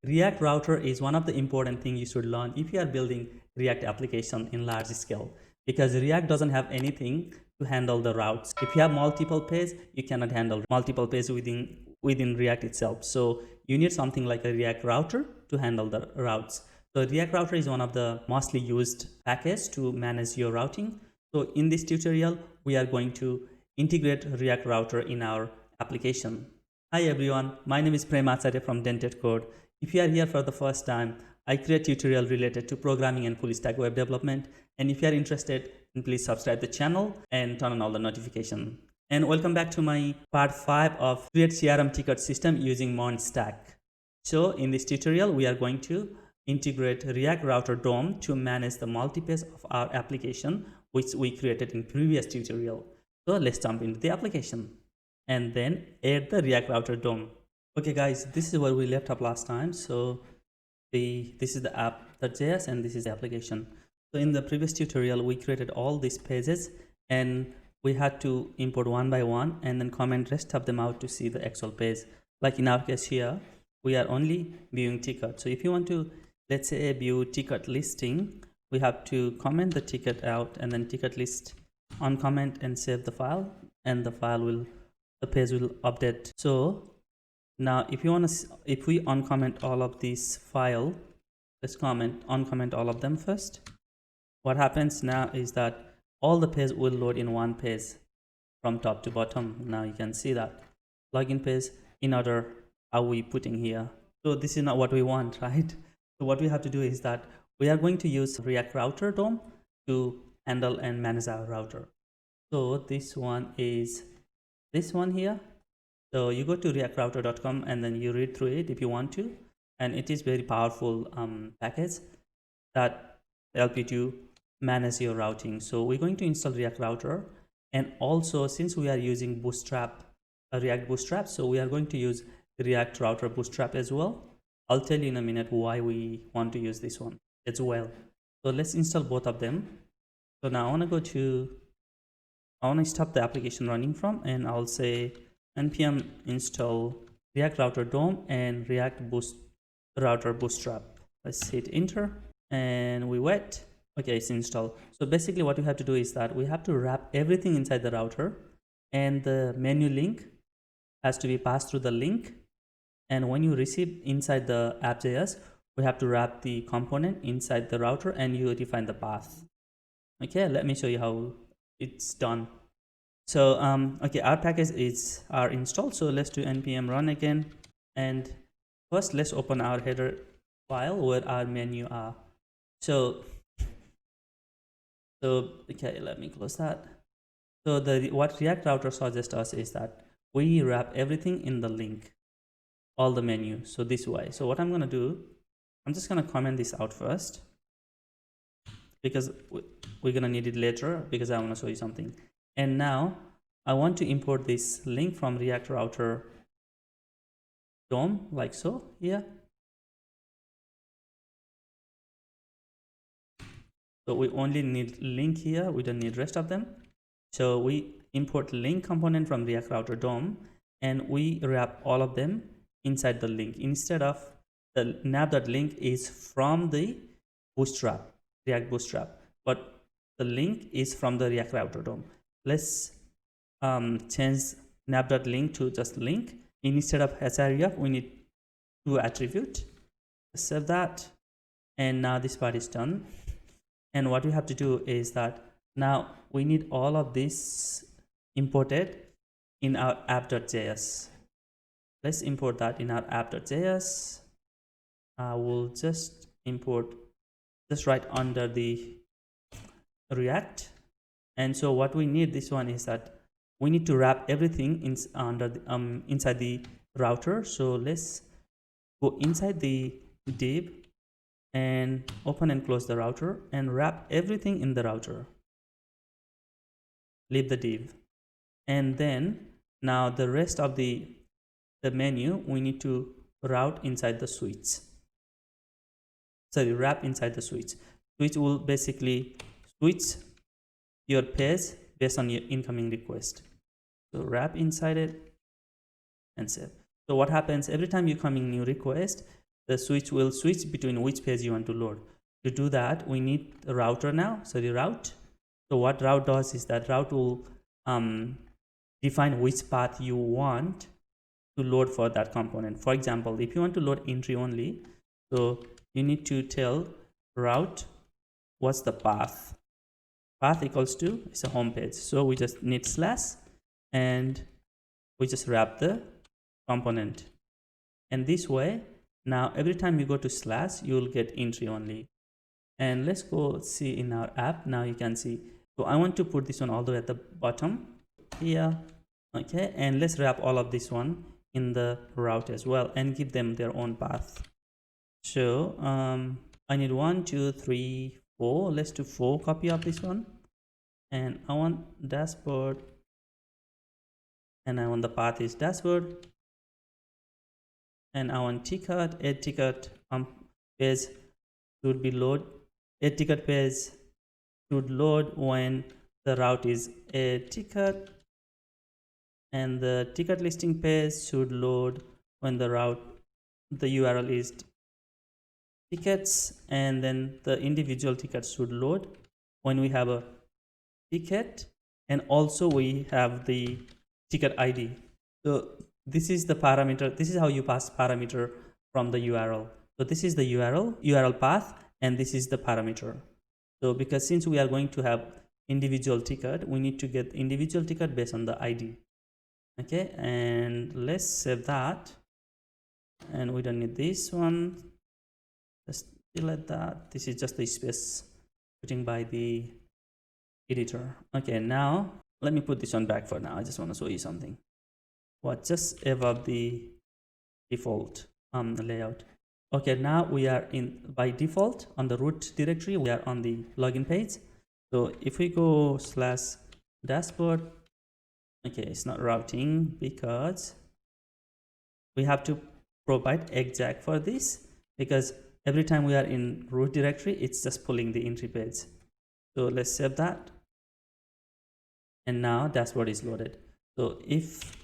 React router is one of the important things you should learn if you are building React application in large scale, because React doesn't have anything to handle the routes. If you have multiple pages, you cannot handle multiple pages within React itself. So you need something like a React router to handle the routes. So React router is one of the mostly used packages to manage your routing. So in this tutorial, we are going to integrate React router in our application. Hi everyone, my name is Prerequisite from Dented Code. If you are here for the first time, I create tutorial related to programming and full stack web development. And if you are interested, then please subscribe the channel and turn on all the notification. And welcome back to my part 5 of create CRM ticket system using MERN stack. So in this tutorial, we are going to integrate React Router DOM to manage the multi-page of our application, which we created in previous tutorial. So let's jump into the application and then add the React Router DOM. Okay guys, this is where we left up last time. So this is the app.js and this is the application. So in the previous tutorial, we created all these pages and we had to import one by one and then comment rest of them out to see the actual page. Like in our case here, we are only viewing ticket. So if you want to, let's say, view ticket listing, we have to comment the ticket out and then ticket list uncomment and save the file, and the page will update. So now if we uncomment all of these file, let's uncomment all of them first. What happens now is that all the page will load in one page from top to bottom. Now you can see that login page in order are we putting here. So this is not what we want, right? So what we have to do is that we are going to use React Router DOM to handle and manage our router. So this one is this one here. So you go to reactrouter.com and then you read through it if you want to, and it is very powerful package that help you to manage your routing. So we're going to install React Router, and also since we are using Bootstrap, React Bootstrap, so we are going to use React Router Bootstrap as well. I'll tell you in a minute why we want to use this one as well. So let's install both of them. So now I want to stop the application running from, and I'll say npm install React Router DOM and React Router Bootstrap. Let's hit enter and we wait. Okay, it's installed. So basically what we have to do is that we have to wrap everything inside the router, and the menu link has to be passed through the link. And when you receive inside the app.js, we have to wrap the component inside the router and you define the path. Okay, let me show you how it's done. So okay, our package are installed. So let's do npm run again, and first let's open our header file where our menu are. So okay, let me close that. So what React Router suggests us is that we wrap everything in the link, all the menu, so this way. So what I'm going to do, I'm just going to comment this out first because we're going to need it later, because I want to show you something. And now I want to import this link from React Router DOM like so here. So we only need link here, we don't need rest of them. So we import link component from React Router DOM and we wrap all of them inside the link. Instead of the nav.link is from the Bootstrap, React Bootstrap, but the link is from the React Router DOM. Let's change nav.link to just link. Instead of href, we need two attribute. Save that, and now this part is done. And what we have to do is that now we need all of this imported in our app.js. Let's import that in our app.js. We'll just import just right under the React. And so what we need, this one is that we need to wrap everything inside the router. So let's go inside the div and open and close the router and wrap everything in the router. Leave the div, and then now the rest of the menu we need to route inside the switch. Sorry, wrap inside the switch. Switch will basically switch your page based on your incoming request. So wrap inside it and save. So what happens every time you come in new request, the switch will switch between which page you want to load. To do that, we need a router now. So the route. So what route does is that route will define which path you want to load for that component. For example, if you want to load entry only, so you need to tell route what's the path. Path equals to, it's a home page. So we just need slash and we just wrap the component. And this way, now every time you go to slash, you will get entry only. And let's go see in our app. Now you can see. So I want to put this one all the way at the bottom here. Okay, and let's wrap all of this one in the route as well and give them their own path. So I need 1, 2, 3, 4. Let's do 4 copy of this one. And I want dashboard. And I want the path is dashboard. And I want ticket, add ticket page should be load. Add ticket page should load when the route is add ticket. And the ticket listing page should load when the route, the URL is tickets, and then the individual tickets should load when we have a ticket, and also we have the ticket ID. So this is the parameter. This is how you pass parameter from the URL. So this is the URL path, and this is the parameter. So because since we are going to have individual ticket, we need to get individual ticket based on the ID. Okay, and let's save that. And we don't need this one. Just delete that. This is just the space putting by the editor. Okay, now let me put this one back for now. I just want to show you something. What just above the default layout. Okay, now we are in by default on the root directory. We are on the login page. So if we go /dashboard, okay, it's not routing because we have to provide exec for this, because every time we are in root directory, it's just pulling the entry page. So let's save that. And now dashboard is loaded. So if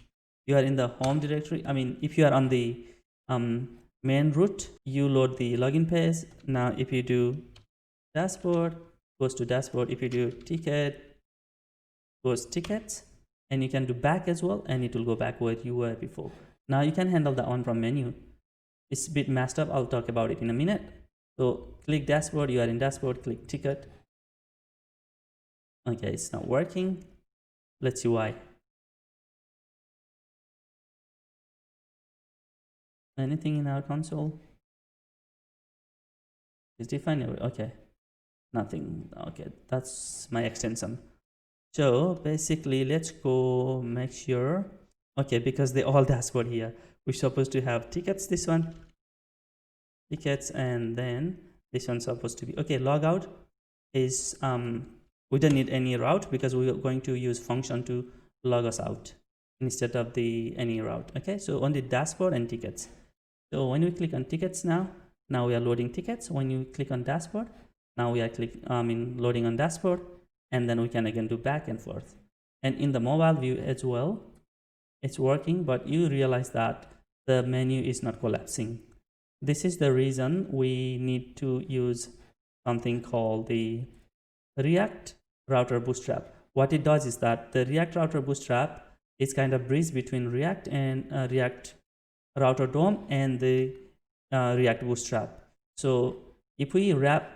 you are in the home directory, I mean, if you are on the main root, you load the login page. Now if you do dashboard, goes to dashboard. If you do ticket, goes tickets, and you can do back as well, and it will go back where you were before. Now you can handle the on from menu. It's a bit messed up. I'll talk about it in a minute. So click dashboard, you are in dashboard, click ticket. Okay, it's not working. Let's see why. Anything in our console? Is defined? Okay, nothing. Okay, that's my extension. So basically, let's go make sure. Okay, because they all dashboard here. We're supposed to have tickets, this one, tickets, and then this one's supposed to be, okay, logout is, we don't need any route because we are going to use function to log us out instead of the any route. Okay, so only dashboard and tickets. So when we click on tickets now we are loading tickets. When you click on dashboard, now we are loading on dashboard, and then we can again do back and forth. And in the mobile view as well, it's working, but you realize that the menu is not collapsing. This is the reason we need to use something called the React Router Bootstrap. What it does is that the React Router Bootstrap is kind of bridge between React and React Router DOM and the React Bootstrap. So if we wrap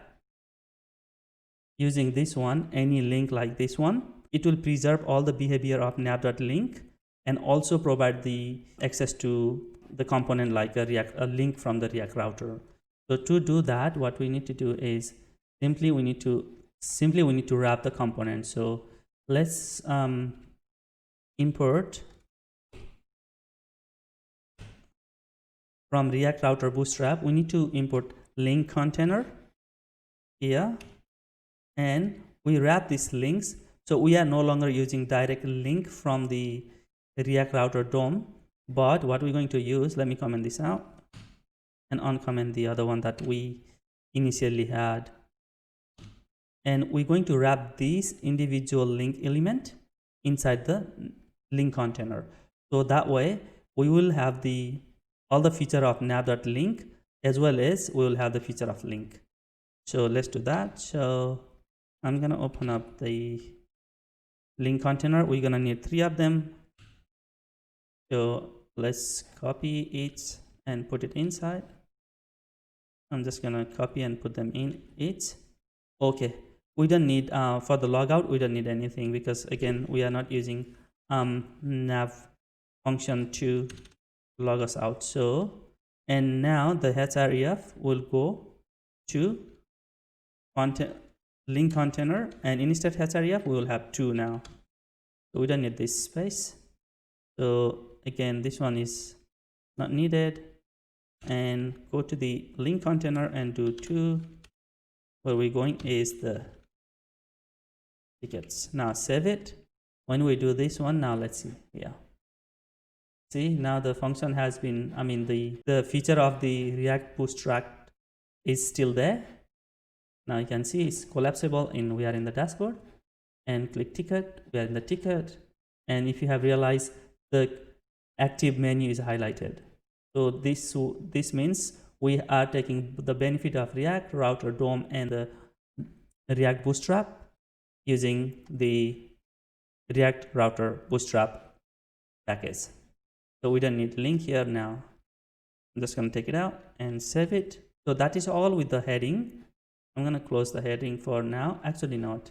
using this one, any link like this one, it will preserve all the behavior of nav.link and also provide the access to the component like a link from the React router. So to do that, what we need to do is simply we need to wrap the component. So let's import from React Router Bootstrap. We need to import link container here, and we wrap these links. So we are no longer using direct link from the React Router DOM, but what we're going to use, let me comment this out and uncomment the other one that we initially had. And we're going to wrap this individual link element inside the link container. So that way we will have all the feature of nav.link as well as we will have the feature of link. So let's do that. So I'm gonna open up the link container. We're gonna need 3 of them. So let's copy it and put it inside. I'm just gonna copy and put them in it. Okay, we don't need for the logout, we don't need anything, because again we are not using nav function to log us out. So, and now the href will go to link container, and instead href we will have 2 now. So we don't need this space. So again, this one is not needed, and go to the link container and do 2. Where we're going is the tickets. Now save it. When we do this one, now let's see. Yeah, see, now the function has been, I mean the feature of the React-Bootstrap is still there. Now you can see it's collapsible. We are in the dashboard, and click ticket, we are in the ticket, and if you have realized, the active menu is highlighted. So this means we are taking the benefit of React Router DOM and the React Bootstrap using the React Router Bootstrap package. So we don't need link here now. I'm just going to take it out and save it. So that is all with the heading. I'm going to close the heading for now. Actually not.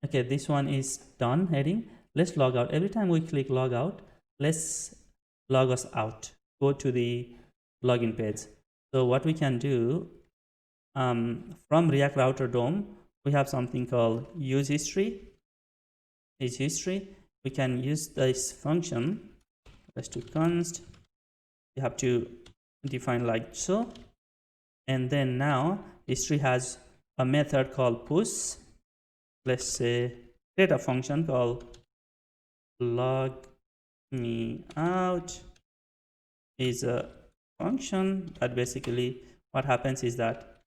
Okay, this one is done heading. Let's log out. Every time we click log out, let's log us out. Go to the login page. So what we can do, from React Router DOM, we have something called use history. Use history. We can use this function. Let's do const. You have to define like so. And then now history has a method called push. Let's say create a function called log me out. Is a function that basically what happens is that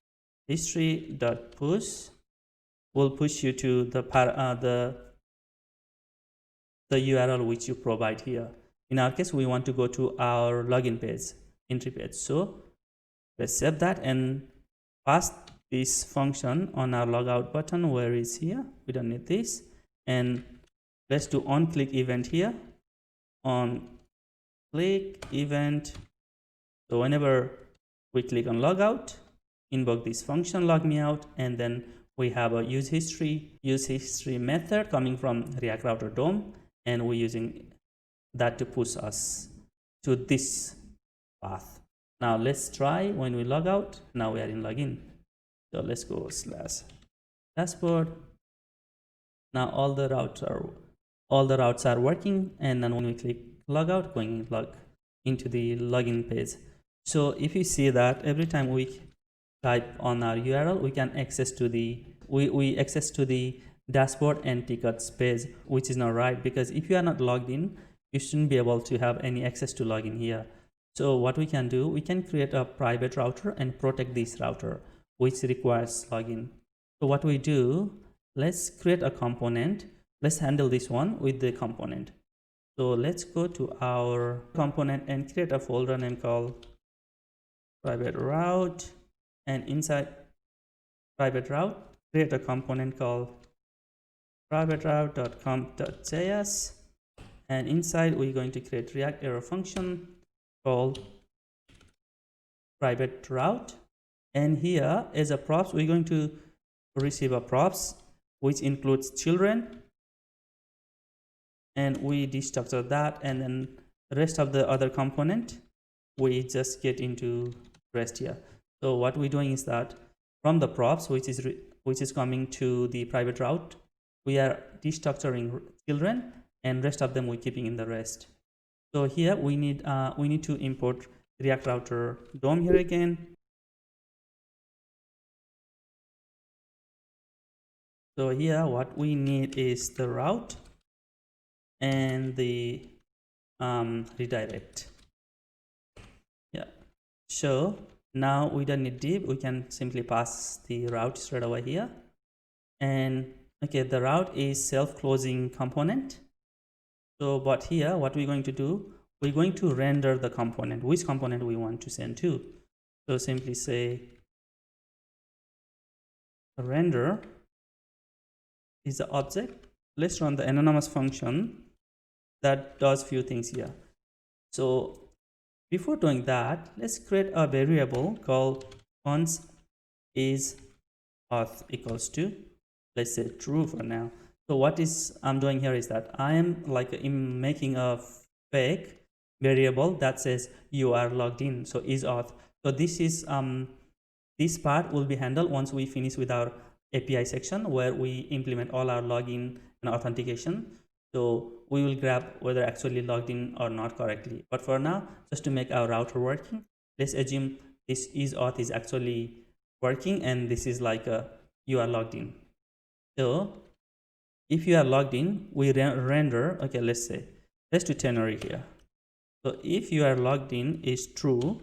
history.push will push you to the URL which you provide here. In our case, we want to go to our login page, entry page. So let's save that and pass this function on our logout button. Where is here? We don't need this. And let's do on click event here. On click event. So whenever we click on logout, invoke this function log me out, and then we have a use history method coming from React Router DOM, and we're using that to push us to this path. Now let's try when we log out. Now we are in login. So let's go /dashboard. Now all the routes are working, and then when we click logout, going log into the login page. So if you see that every time we type on our URL, we can access to the access to the dashboard and tickets page, which is not right, because if you are not logged in, you shouldn't be able to have any access to login here. So what we can do, we can create a private router and protect this router, which requires login. So what we do, let's create a component. Let's handle this one with the component. So let's go to our component and create a folder name called private route, and inside private route, create a component called private route.com.js, and inside we're going to create React error function called private route, and here as a props we're going to receive a props which includes children, and we destructure that, and then the rest of the other component we just get into rest here. So what we're doing is that from the props which is coming to the private route, we are destructuring children, and rest of them we're keeping in the rest. So here we need to import React Router DOM here again. So here what we need is the route and the redirect. Yeah, so now we don't need div, we can simply pass the route straight away here. And okay, the route is self-closing component. So but here what we're going to do, we're going to render the component, which component we want to send to. So simply say render is the object. Let's run the anonymous function that does few things here. So before doing that, let's create a variable called once is auth equals to, let's say, true for now. So what is I'm doing here is that I am making a fake variable that says you are logged in. So is auth. So this is this part will be handled once we finish with our API section where we implement all our login and authentication. So we will grab whether actually logged in or not correctly. But for now, just to make our router working, let's assume this is auth is actually working and this is like a you are logged in. So if you are logged in, we render, okay, let's do ternary here. So if you are logged in is true,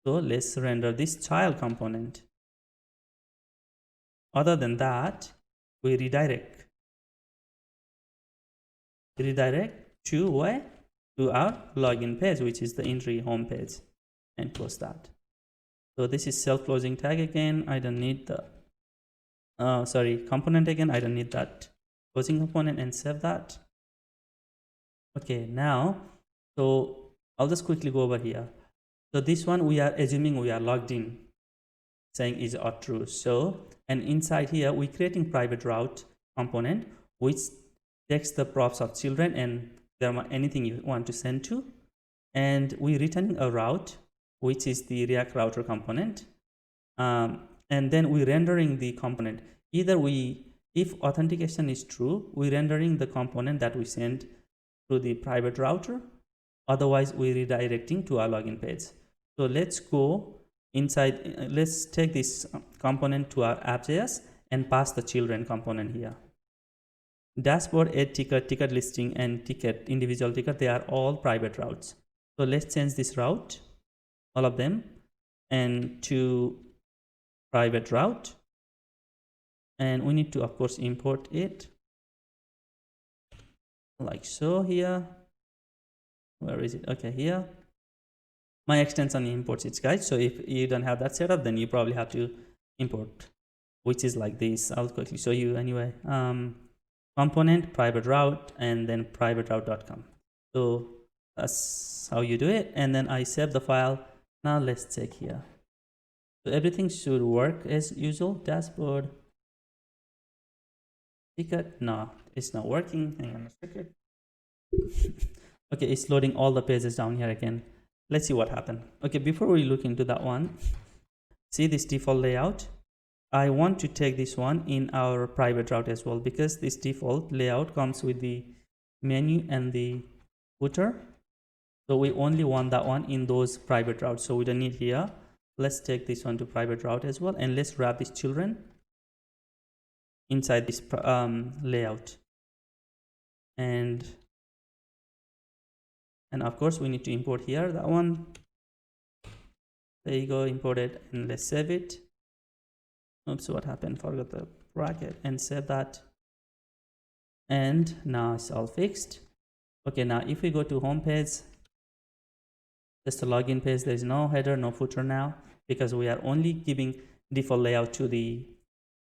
so let's render this child component. Other than that, we redirect to where? To our login page, which is the entry home page, and close that. So this is self-closing tag again. I don't need the component again. I don't need that closing component, and save that. Okay, now so I'll just quickly go over here. So this one we are assuming we are logged in, saying is or true. So and inside here we creating private route component which takes the props of children and there are anything you want to send to, and we returning a route which is the React router component, and then we rendering the component. Either if authentication is true, we rendering the component that we send to the private router, otherwise we redirecting to our login page. So let's go inside, let's take this component to our app.js and pass the children component here. Dashboard, add ticket listing, and ticket, individual ticket, they are all private routes. So let's change this route, all of them, and to private route. And we need to, of course, import it like so here. Where is it? Okay, here. My extension imports it, guys. So if you don't have that set up, then you probably have to import, which is like this. I'll quickly show you anyway. Component, private route, and then privateroute.com. So that's how you do it. And then I save the file. Now let's check here. So everything should work as usual. Dashboard, ticket. No, it's not working. Hang on a second. Okay, it's loading all the pages down here again. Let's see what happened. Okay, before we look into that one, see this default layout. I want to take this one in our private route as well, because this default layout comes with the menu and the footer. So we only want that one in those private routes. So we don't need here. Let's take this one to private route as well. And let's wrap these children inside this layout. And of course we need to import here that one. There you go, import it, and let's save it. Oops, what happened? Forgot the bracket, and save that. And now it's all fixed. Okay, now if we go to home page, just the login page, there is no header, no footer now, because we are only giving default layout to the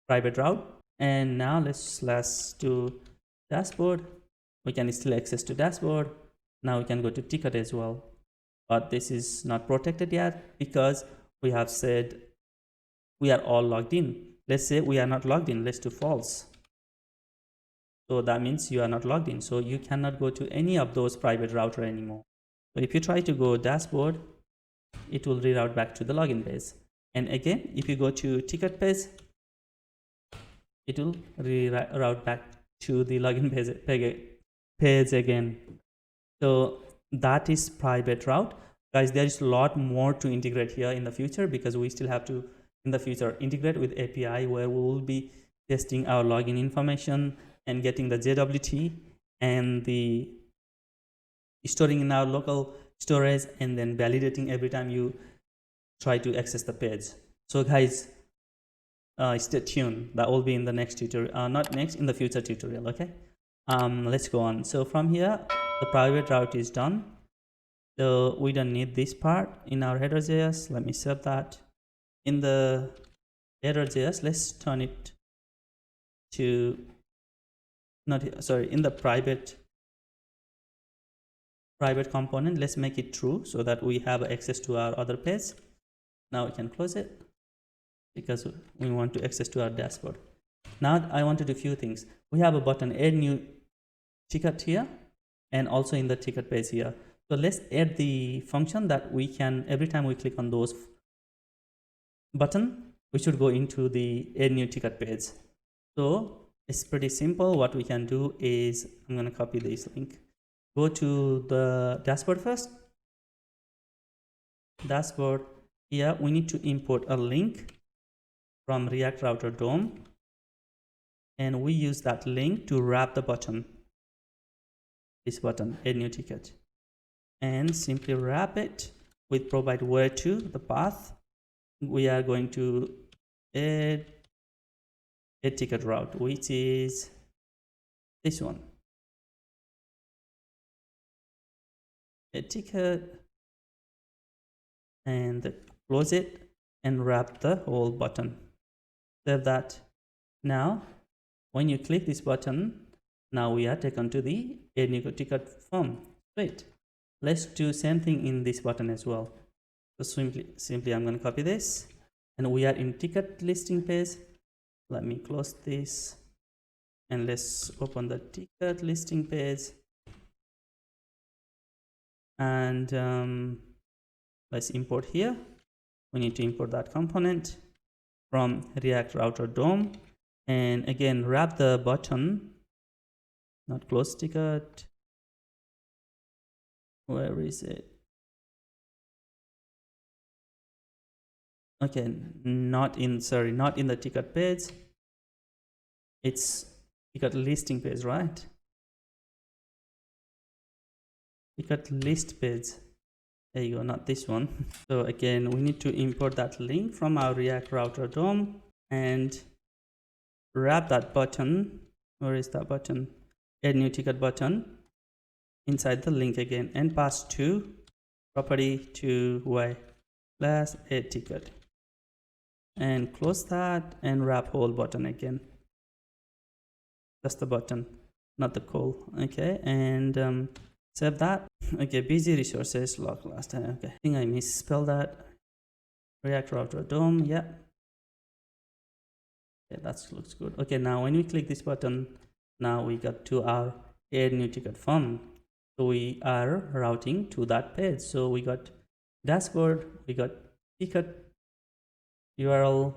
private route. And now let's slash to dashboard. We can still access to dashboard. Now we can go to ticket as well, but this is not protected yet because we have said we are all logged in. Let's say we are not logged in. Let's do false. So that means you are not logged in. So you cannot go to any of those private router anymore. So if you try to go dashboard, it will reroute back to the login page. And again, if you go to ticket page, it will reroute back to the login page again. So that is private route. Guys, there is a lot more to integrate here in the future, because we still have to, in the future, integrate with API, where we will be testing our login information and getting the JWT and the storing in our local storage, and then validating every time you try to access the page. So guys, stay tuned. That will be in the next tutorial, not next, in the future tutorial. Okay, let's go on. So from here, the private route is done. So we don't need this part in our header.js. Let me save that. In the header.js, let's turn it to in the private component, let's make it true so that we have access to our other page. Now we can close it because we want to access to our dashboard. Now I want to do a few things. We have a button add new ticket here and also in the ticket page here. So let's add the function that we can, every time we click on those button, we should go into the add new ticket page. So it's pretty simple. What we can do is, I'm going to copy this link. Go to the dashboard first. Dashboard. Here we need to import a link from React Router DOM, and we use that link to wrap the button. This button, add new ticket, and simply wrap it with provide where to the path. We are going to add a ticket route, which is this one. A ticket, and close it and wrap the whole button. Save that. Now when you click this button, now we are taken to the add new ticket form. Great. Let's do same thing in this button as well. So simply I'm going to copy this, and we are in ticket listing page. Let me close this and let's open the ticket listing page. And let's import here. We need to import that component from React Router DOM, and again wrap the button, not close ticket. Where is it? Okay, not in the ticket page. It's ticket listing page, right? Ticket list page. There you go, not this one. So again, we need to import that link from our React Router DOM and wrap that button. Where is that button? Add new ticket button inside the link again, and pass to property to y class add ticket, and close that and wrap whole button again. Just the button, not the call. Okay, and save that. Okay, busy resources log last time. Okay, I think I misspelled that. React Router DOM. Yeah. Okay, that looks good. Okay, now when we click this button, now we got to our add new ticket form. So we are routing to that page. So we got dashboard, we got ticket URL,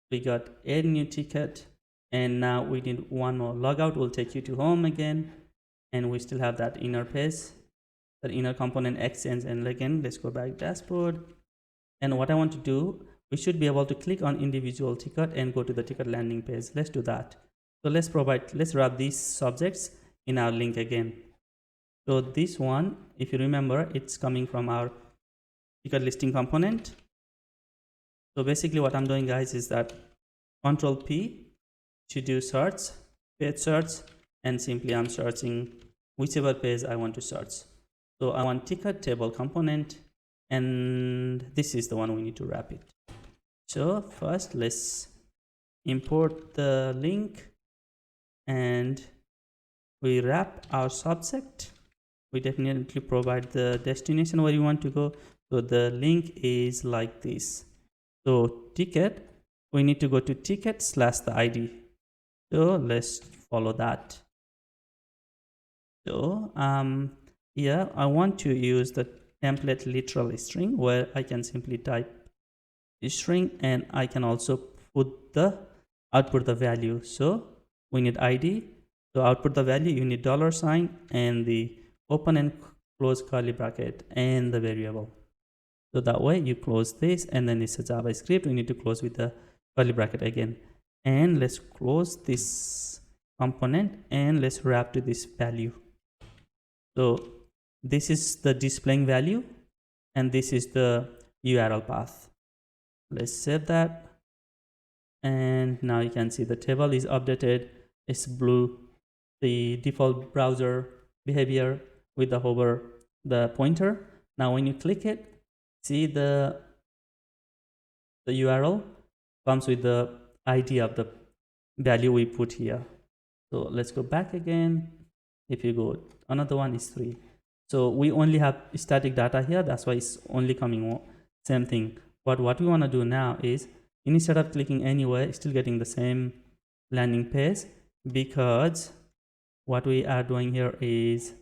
we got add new ticket, and now we need one more. Logout will take you to home again, and we still have that inner page, that inner component exchange. And again, let's go back dashboard. And what I want to do, we should be able to click on individual ticket and go to the ticket landing page. Let's do that. So let's wrap these subjects in our link again. So this one, if you remember, it's coming from our ticket listing component. So basically what I'm doing, guys, is that Control P to do search, page search, and simply I'm searching whichever page I want to search. So I want ticket table component, and this is the one we need to wrap it. So first let's import the link, and we wrap our subject. We definitely provide the destination where you want to go. So the link is like this. So ticket, we need to go to ticket / the ID. So let's follow that. So here I want to use the template literal string, where I can simply type a string, and I can also put the output the value. So we need ID. So output the value, you need $, and the open and close curly bracket and the variable. So that way you close this, and then it's a JavaScript. We need to close with the curly bracket again. And let's close this component, and let's wrap to this value. So this is the displaying value, and this is the URL path. Let's save that. And now you can see the table is updated. It's blue. The default browser behavior with the hover, the pointer. Now when you click it, see the URL comes with the ID of the value we put here. So let's go back again. If you go, another one is 3. So we only have static data here, that's why it's only coming same thing. But what we want to do now is, instead of clicking anywhere, still getting the same landing page, because what we are doing here is,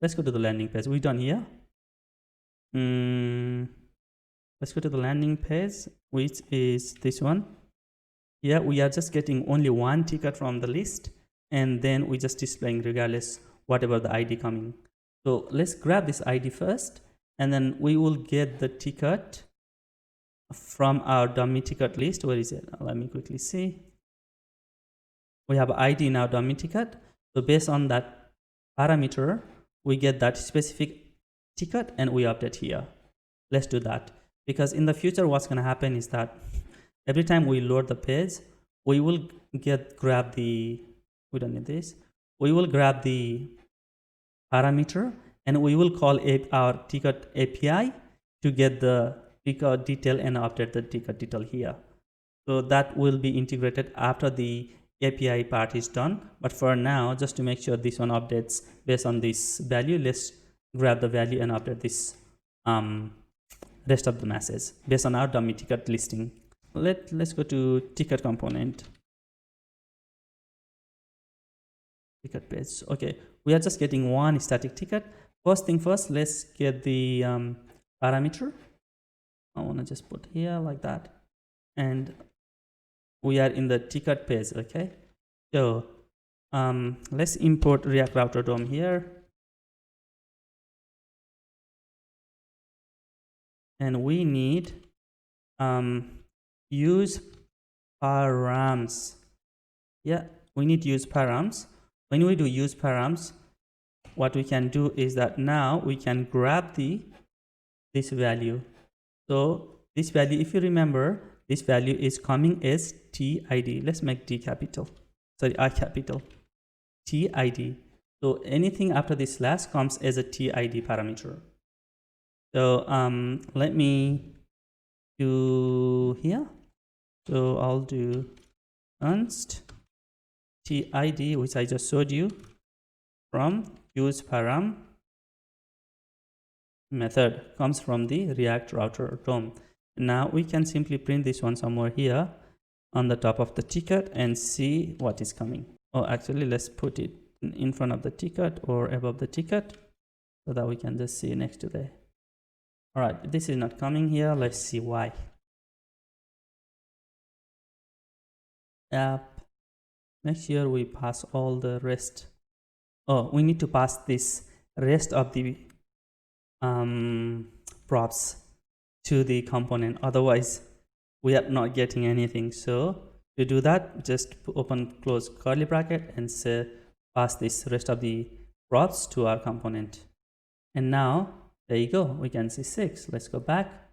let's go to the landing page. We're done here. Let's go to the landing page, which is this one. Here we are just getting only one ticket from the list, and then we're just displaying regardless whatever the ID coming. So let's grab this ID first, and then we will get the ticket from our dummy ticket list. Where is it? Let me quickly see. We have ID in our dummy ticket. So based on that parameter, we get that specific ticket and we update here. Let's do that, because in the future what's going to happen is that every time we load the page, we will grab the, we don't need this, we will grab the parameter and we will call our ticket API to get the ticket detail and update the ticket detail here. So that will be integrated after the API part is done. But for now, just to make sure this one updates based on this value, let's grab the value and update this rest of the message based on our dummy ticket listing. Let's go to ticket component. Ticket page. Okay, we are just getting one static ticket. First thing first, let's get the parameter. I want to just put here like that, and we are in the ticket page. Okay, so let's import React Router DOM here, and we need use params. Yeah, we need to use params. When we do use params, what we can do is that now we can grab this value. So this value, if you remember, this value is coming as TID. Let's make D capital. Sorry, I capital. TID. So anything after this slash comes as a TID parameter. So let me do here. So I'll do const TID, which I just showed you, from use param method, comes from the React Router DOM. Now we can simply print this one somewhere here on the top of the ticket and see what is coming. Oh, actually, let's put it in front of the ticket or above the ticket so that we can just see next to the. All right, this is not coming here. Let's see why. App. Make sure we pass all the rest. Oh, we need to pass this rest of the props to the component, otherwise we are not getting anything. So to do that, just open close curly bracket and say pass this rest of the props to our component. And now there you go, we can see 6. Let's go back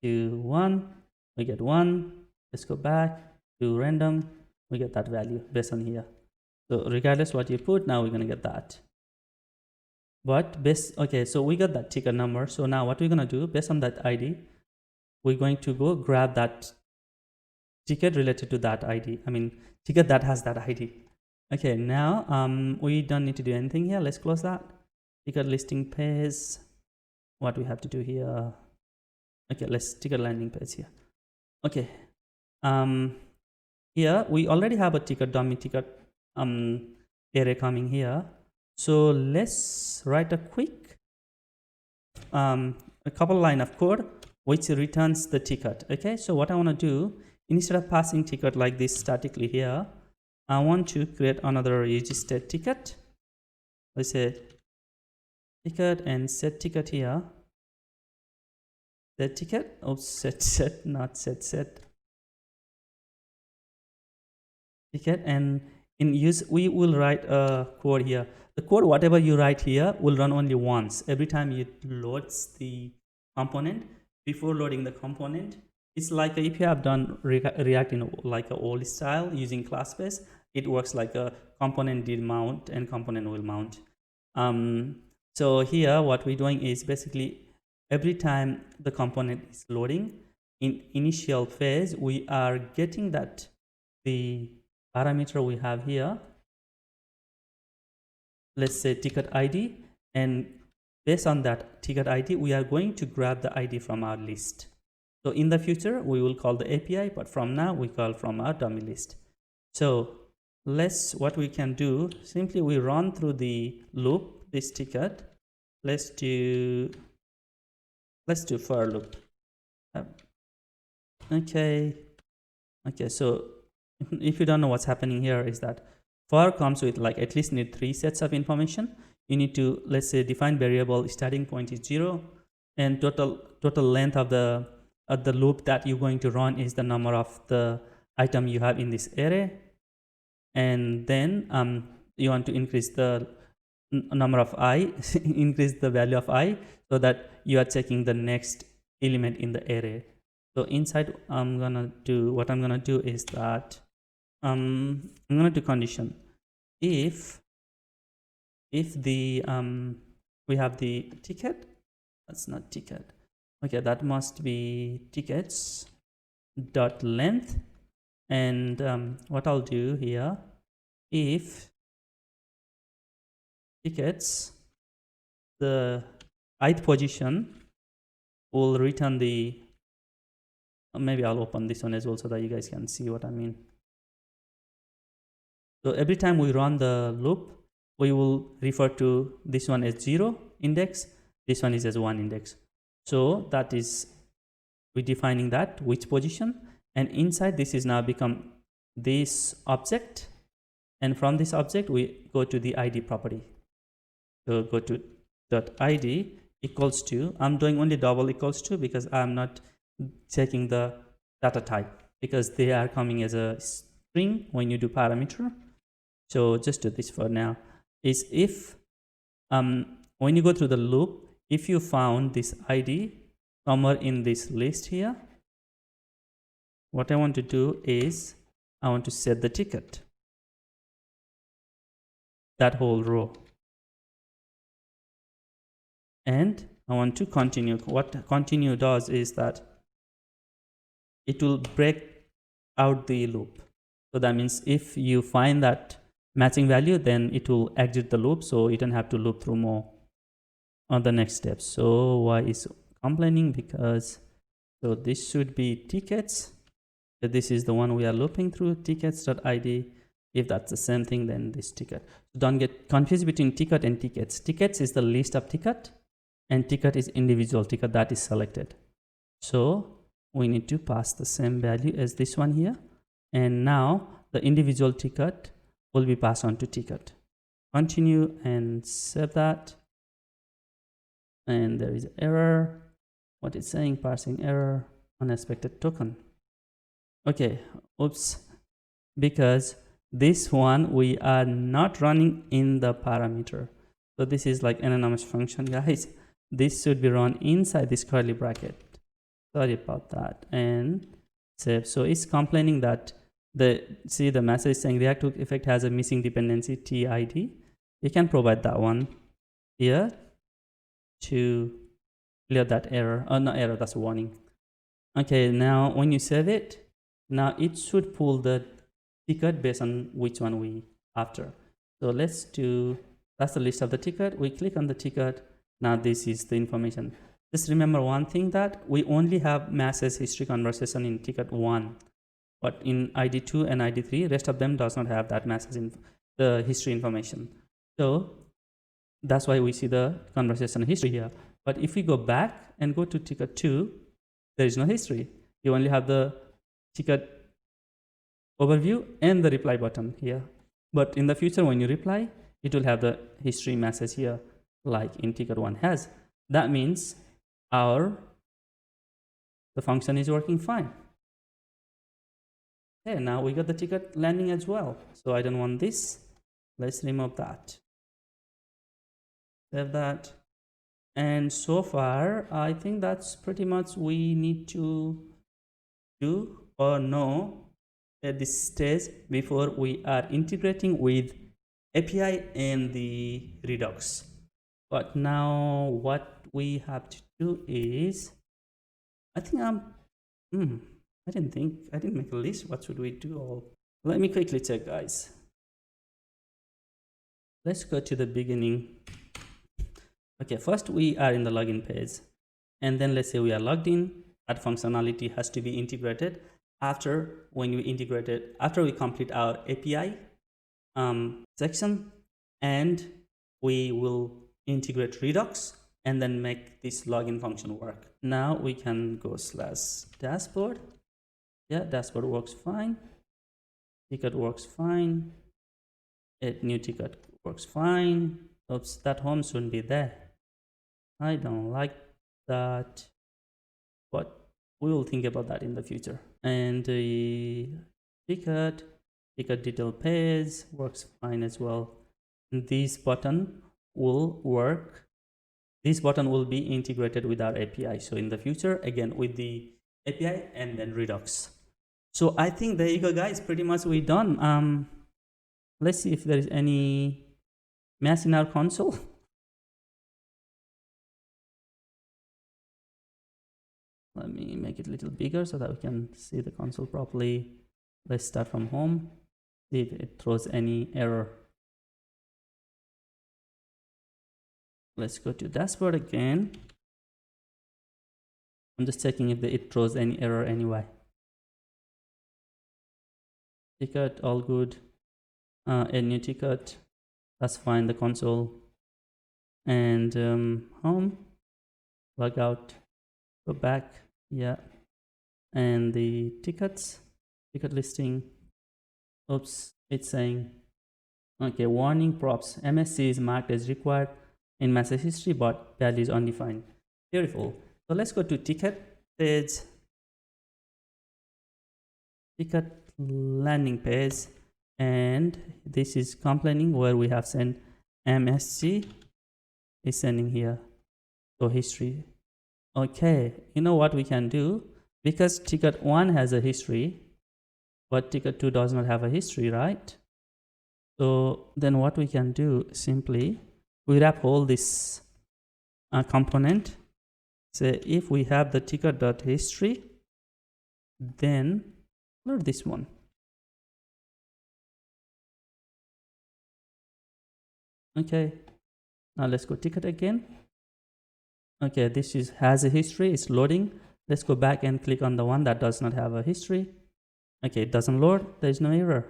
to 1, we get 1. Let's go back to random, we get that value based on here. So regardless what you put, now we're going to get that. But okay, so we got that ticket number. So now what we're going to do, based on that ID, we're going to go grab that ticket related to that ID. I mean, ticket that has that ID. Okay, now we don't need to do anything here. Let's close that. Ticket listing page. What we have to do here. Okay, let's ticket landing page here. Okay. Here we already have a ticket dummy ticket array coming here. So let's write a quick a couple line of code which returns the ticket. Okay, so what I want to do, instead of passing ticket like this statically here, I want to create another registered ticket. Let's say ticket and set ticket here. Set ticket. Oh, set, not set. Ticket, and in use we will write a code here. The code, whatever you write here, will run only once. Every time it loads the component, before loading the component, it's like if you have done React in like a old style using class base, it works like a component did mount and component will mount. So here what we're doing is basically every time the component is loading in initial phase, we are getting that the parameter we have here, let's say ticket ID, and based on that ticket ID, we are going to grab the ID from our list. So in the future, we will call the API, but from now we call from our dummy list. So what we can do, simply we run through the loop, this ticket. Let's do for loop. Okay, so if you don't know what's happening here, is that for comes with like at least need 3 sets of information. You need to, let's say, define variable starting point is 0, and total length of the loop that you're going to run is the number of the item you have in this array, and then you want to increase the number of I increase the value of I, so that you are checking the next element in the array. So inside what I'm gonna do is that I'm gonna do condition if the we have the ticket, that's not ticket, okay, that must be tickets dot length, and what I'll do here, if tickets the ith position will return the, maybe I'll open this one as well so that you guys can see what I mean. So every time we run the loop, we will refer to this one as 0 index, this one is as 1 index. So that is, we defining that which position, and inside this is now become this object, and from this object we go to the ID property. So go to .id equals to, I'm doing only double equals to because I'm not checking the data type, because they are coming as a string when you do parameter. So just do this for now, is if when you go through the loop, if you found this ID somewhere in this list here, what I want to do is I want to set the ticket, that whole row, and I want to continue. What continue does is that it will break out the loop. So that means if you find that matching value, then it will exit the loop, so you don't have to loop through more on the next step. So why is complaining? Because so this should be tickets, so this is the one we are looping through, tickets.id. If that's the same thing, then this ticket. So don't get confused between ticket and tickets. Tickets is the list of ticket, and ticket is individual ticket that is selected. So we need to pass the same value as this one here, and now the individual ticket will be passed on to ticket. Continue and save that, and there is error. What it's saying, parsing error, unexpected token. Okay, oops, because this one we are not running in the parameter. So this is like an anonymous function, guys. This should be run inside this curly bracket. Sorry about that, and save. So it's complaining that the message saying React hook effect has a missing dependency TID. You can provide that one here to clear that error. Oh, no error, that's a warning. Okay, now when you save it, now it should pull the ticket based on which one we after. So let's do, that's the list of the ticket. We click on the ticket. Now this is the information. Just remember one thing, that we only have message history conversation in ticket 1, but in ID 2 and ID 3, rest of them does not have that message in the history information. So that's why we see the conversation history here. But if we go back and go to ticket 2, there is no history. You only have the ticket overview and the reply button here. But in the future, when you reply, it will have the history message here, like in ticket 1 has. That means the function is working fine. Okay, now we got the ticket landing as well. So I don't want this. Let's remove that. Save that. And so far, I think that's pretty much we need to do or know at this stage before we are integrating with API and the Redux. But now what we have to do is, I think I didn't make a list. What should we do? Let me quickly check, guys. Let's go to the beginning. Okay, first we are in the login page, and then let's say we are logged in. That functionality has to be integrated after we complete our API section, and we will integrate Redux and then make this login function work. Now we can go /dashboard. Yeah, dashboard works fine. Ticket works fine. Add new ticket works fine. Oops, that home shouldn't be there. I don't like that, but we will think about that in the future. And the ticket detail page works fine as well. And this button will work. This button will be integrated with our API. So in the future, again, with the API and then Redux. So I think there you go, guys. Pretty much we're done. Let's see if there is any mess in our console. Let me make it a little bigger so that we can see the console properly. Let's start from home. See if it throws any error. Let's go to dashboard again. I'm just checking if it throws any error anyway. Ticket, all good. A new ticket, that's fine. The console and home, log out, go back, yeah, and the ticket listing. Oops, it's saying, okay, warning props, MSC is marked as required in message history, but value is undefined. Beautiful. So let's go to ticket page, ticket landing page, and this is complaining where we have sent MSC is sending here. So history. Okay, you know what we can do? Because ticket 1 has a history, but ticket 2 does not have a history, right? So then what we can do, simply we wrap all this component. Say if we have the ticket.history, then load this one. Okay, now let's go ticket again. Okay, this has a history, it's loading. Let's go back and click on the one that does not have a history. Okay, it doesn't load, there's no error.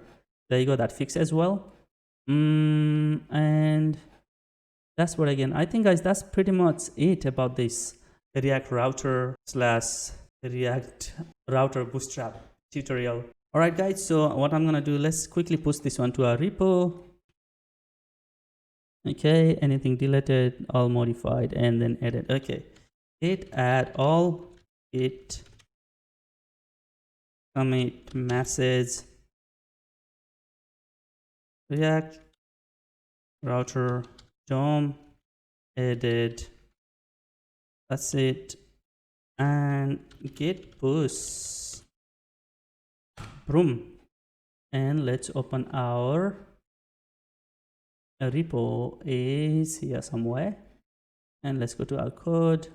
There you go, that fixed as well. And that's what, again, I think, guys, that's pretty much it about this React router / React router bootstrap tutorial. All right, guys, so what I'm gonna do, let's quickly push this one to our repo. Okay, anything deleted, all modified, and then edit. Okay, git add all, git commit message React router DOM edit. That's it. And git push. Boom. And let's open our repo is here somewhere, and let's go to our code.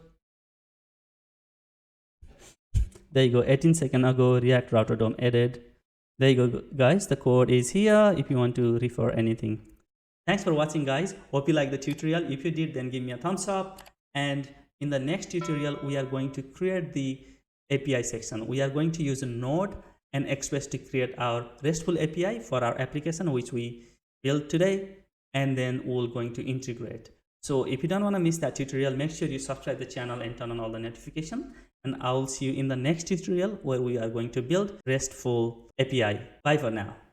There you go, 18 seconds ago, React router DOM edit. There you go, guys, the code is here if you want to refer anything. Thanks for watching, guys. Hope you like the tutorial. If you did, then give me a thumbs up. And in the next tutorial, we are going to create the API section. We are going to use a Node and Express to create our RESTful API for our application, which we built today. And then we're going to integrate. So if you don't want to miss that tutorial, make sure you subscribe the channel and turn on all the notifications. And I'll see you in the next tutorial where we are going to build RESTful API. Bye for now.